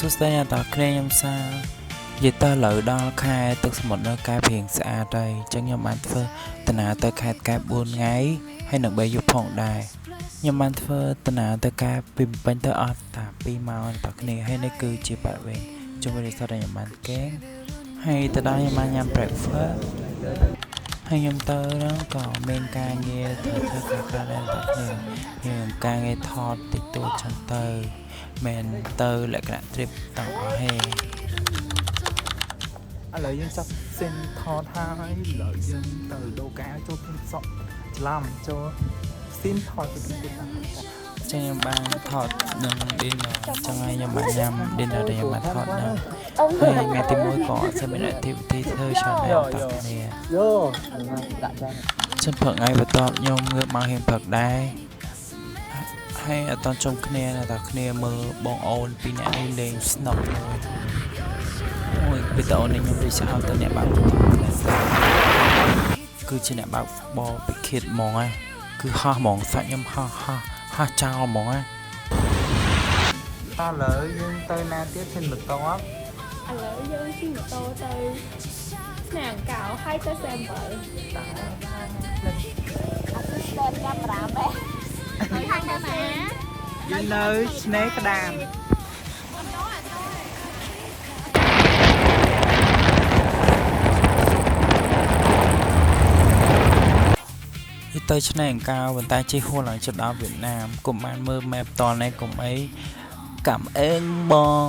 សួស្តីអ្នកទាំងគ្នាខ្ញុំសានិយាយទៅលើដល់ខែទឹកសមុទ្រនៅកែបរៀងស្អាតហើយអញ្ចឹងខ្ញុំបានធ្វើដំណើរទៅខេត្តកែប4ថ្ងៃហើយនឹង3យប់ផងដែរខ្ញុំបានធ្វើដំណើរទៅកែបពីពេញទៅអស់តា2ម៉ោងអ្នកទាំងគ្នាហើយនេះគឺជាបរិវេណជុំវិញរីសតដែលខ្ញុំបានកេងហើយទៅដល់ខ្ញុំបានញ៉ាំ breakfast ហើយខ្ញុំទៅហ្នឹងក៏មានការងារធ្វើការដែរអ្នកទាំងគ្នាមានការងារថតតិចតួចចឹងទៅមិនទៅលក្ខណៈ trip ទាំងអស់ហេឥឡូវយើងចាប់សិនថតហើយឥឡូវយើងទៅដូរការចូលទីសក់ច្រឡំចូលស៊ីនថតទៅទីហ្នឹងចឹងខ្ញុំបានថតនឹង dinner ចឹងហើយខ្ញុំបានញ៉ាំ dinner ដែលខ្ញុំបានថតហ្នឹងហើយថ្ងៃទី1ក៏អត់មាន activity ធ្វើច្រើនដែរតោះគ្នាដាក់ចានចឹងព្រឹកថ្ងៃបន្ទាប់ខ្ញុំងើបមកហៀងព្រឹកដែរហើយអត់តន់ជុំគ្នាតែគ្នាមើលបងអូនពីរនាក់នេះលេង Snow មួយវីដេអូនេះខ្ញុំរៀបចំទៅអ្នកបើកគឺជាអ្នកបើកបបពីខេតហ្មងគឺហោះហ្មងសាច់ខ្ញុំហោះចោលហ្មងឥឡូវយើងទៅណាទៀតឈិនបន្ទាប់ឥឡូវយើងជិះម៉ូតូទៅស្នាមកៅហើយទៅសេមបើតាអត់ស្ទើរកាមេរ៉ាមែនហើយខាងណាយើងនៅឆ្នេរក្តាមទៅឆ្នេរអង្ការប៉ុន្តែជិះហួរឡើងជិតដល់វៀតណាមកុំបានមើល map តនេះកុំអីកំអេងបង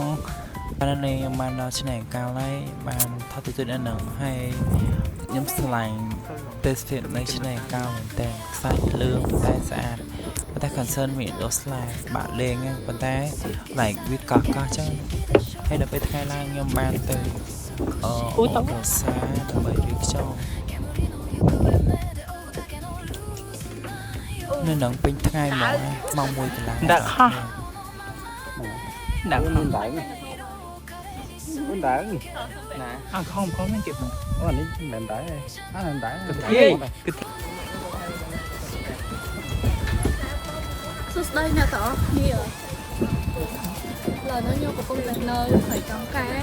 បាននេះខ្ញុំបានដល់ឆ្នេរអង្ការហើយបានថតទៅដល់ហ្នឹងហើយខ្ញុំឆ្លាញ់ទេសភាពនៅឆ្នេរអង្ការមែនតើខ្សាច់លឿងតែស្អាតប៉ុន្តែ concern មានដូស្លាបាក់លេងប៉ុន្តែ like វាកោះចឹងហើយដល់ពេលថ្ងៃឡើងខ្ញុំបានទៅអូតសាដើម្បីរៀបចំនៅនឹងពេញថ្ងៃមកម៉ោង1កន្លះដាក់ហោះដាក់មិនដែរមិនដែរណាអើខំមិនទៀតអូនេះមិនដែរមិនដែរគឺសួស្តីអ្នកទាំងអស់គ្នាឥឡូវនេះខ្ញុំកំពុងតែនៅព្រៃកោងកាង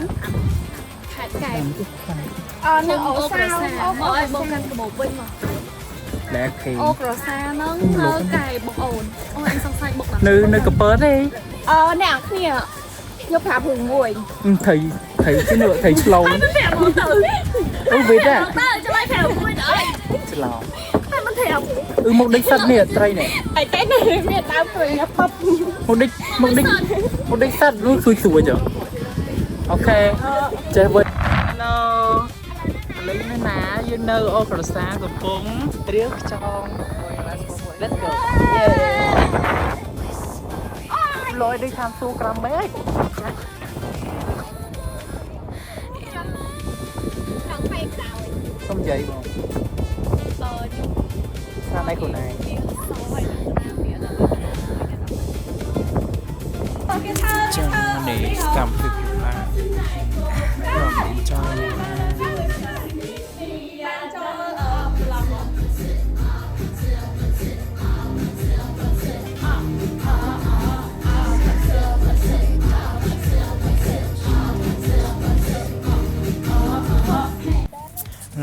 ខេត្តកែបនៅអូសាមកឲ្យបងកាន់កបោវិញមកដែលគេអូក្រសាហ្នឹងនៅកែបងអូនអូអញសង្ស័យបុកនៅកពើទេអ្នកគ្នាយកប្រាប់រឿងមួយថៃជានោះថៃឆ្លងទៅប្រាប់មកទៅអូវិតទៅចាំឲ្យប្រាប់មួយដល់ឆ្លងតែមិនប្រាប់មកដេកសត្វនេះត្រីនេះអីតែនេះមានដើមព្រៃផប់មកដេកសត្វនោះគឺស្រួយចុះអូខេចេះវិញ Hello ឥឡូវនេះណាយើងនៅអូក្រសាកំពុងត្រៀមខ្យង Let's go លយដូចតាមស៊ូក្រាំមេឃសុំនិយាយបងតាមឯខ្លួនឯងចឹងនេះកម្មវិធីណាខ្ញុំ enjoy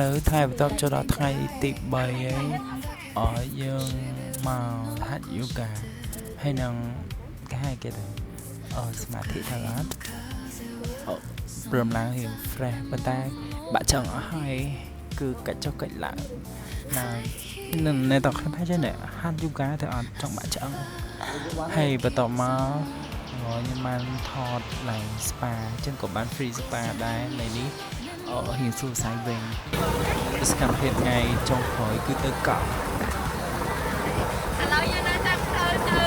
លើថ្ងៃបន្ទាប់ចូលដល់ថ្ងៃទី3ហើយយើងមកហាត់យូហ្គាហើយនឹងគេទៅសមាធិថាអត់ព្រមឡើងរៀង fresh ប៉ុន្តែបាក់ចង់អស់ហើយគឺកាច់ចុះកាច់ឡើងណានៅតខ្លះថាចេះនេះហាត់យូហ្គាទៅអត់ចង់បាក់ចង់ហើយបន្ទាប់មកខ្ញុំបានថតឡើង spa អញ្ចឹងក៏បាន free spa ដែរនៅនេះរៀងសួរសាយវិញសកម្មភាពថ្ងៃចុងក្រោយគឺទៅកោះឥឡូវយើងនៅតាមផ្លូវទៅ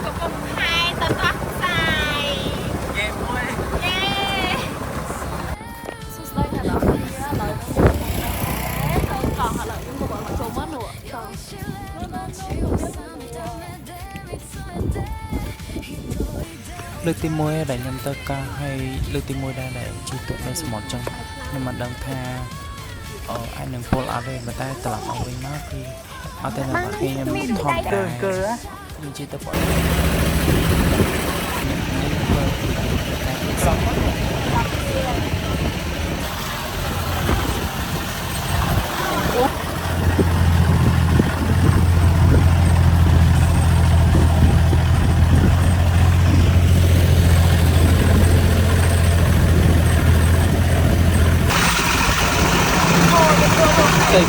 កំពង់ផែទៅកោះផ្សាយយេមួយយេសួស្តីអ្នកនរគ្នាឥឡូវទៅកោះឥឡូវខ្ញុំមកចូលមកនោះលើកទី1ដែលខ្ញុំទៅកោះហើយលើកទី1ដែលជិះទឹកនៅសមុទ្រចឹងខ្ញុំមិនដឹងថាអាចនឹងពលអត់ទេប៉ុន្តែត្រឡប់មកវិញមកគឺអត់តែនៅមកខ្ញុំធម្មតាគឺជិះទៅពលនេះ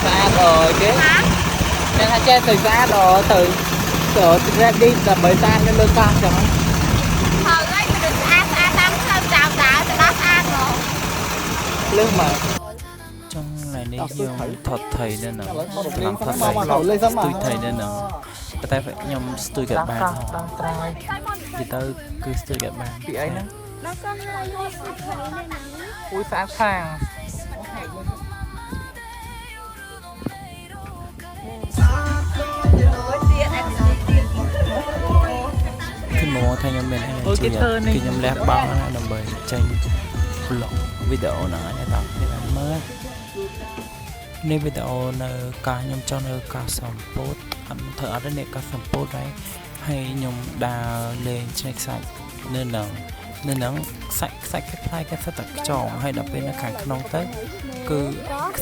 sợi xa rồi chứ nên là che sợi xa rồi từ ra đi là bởi ta nên lơ con chẳng thôi ấy mình được ăn ăn không chào chào từ đó ăn rồi lưng mà trong này đi nhiều thuật thầy nên là làm thuật thầy tôi thầy nên là cái tay phải nhom tôi gặp bạn thì tao cứ tôi gặp bạn bị ấy nữa nó có hai vô sự thầy này nè ui sáng sáng khi mà thay nhom mình hay khi nhom lép bao nó nằm bơi tranh vlog video nó này tao cái này mớiในวิดีโอในการยมจอในการสัมโพธเธอเอาได้ในการสัมโพธไว้ให้ยมดาวเลนใช้ใส่เนื้อหนังใส่คล้ายๆกับสตักจองให้ดับเป็นอาการขนมเต้คือ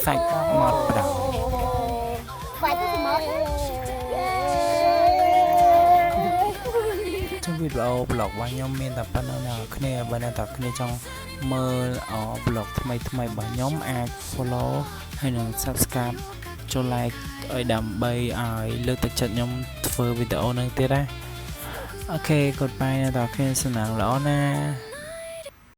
ใส่มาประดับtrong video blog ว่ายมមានតែប៉ុណ្ណឹងណាគ្នាបើអ្នកតាគ្នាចង់មើលblog ថ្មីៗរបស់ខ្ញុំអាច follow ហើយនឹង subscribe ចូល like ឲ្យដើម្បីឲ្យលើកទឹកចិត្តខ្ញុំធ្វើវីដេអូនឹងទៀតណាអូខេ goodbye អ្នកតាគ្នាសំណាងល្អណា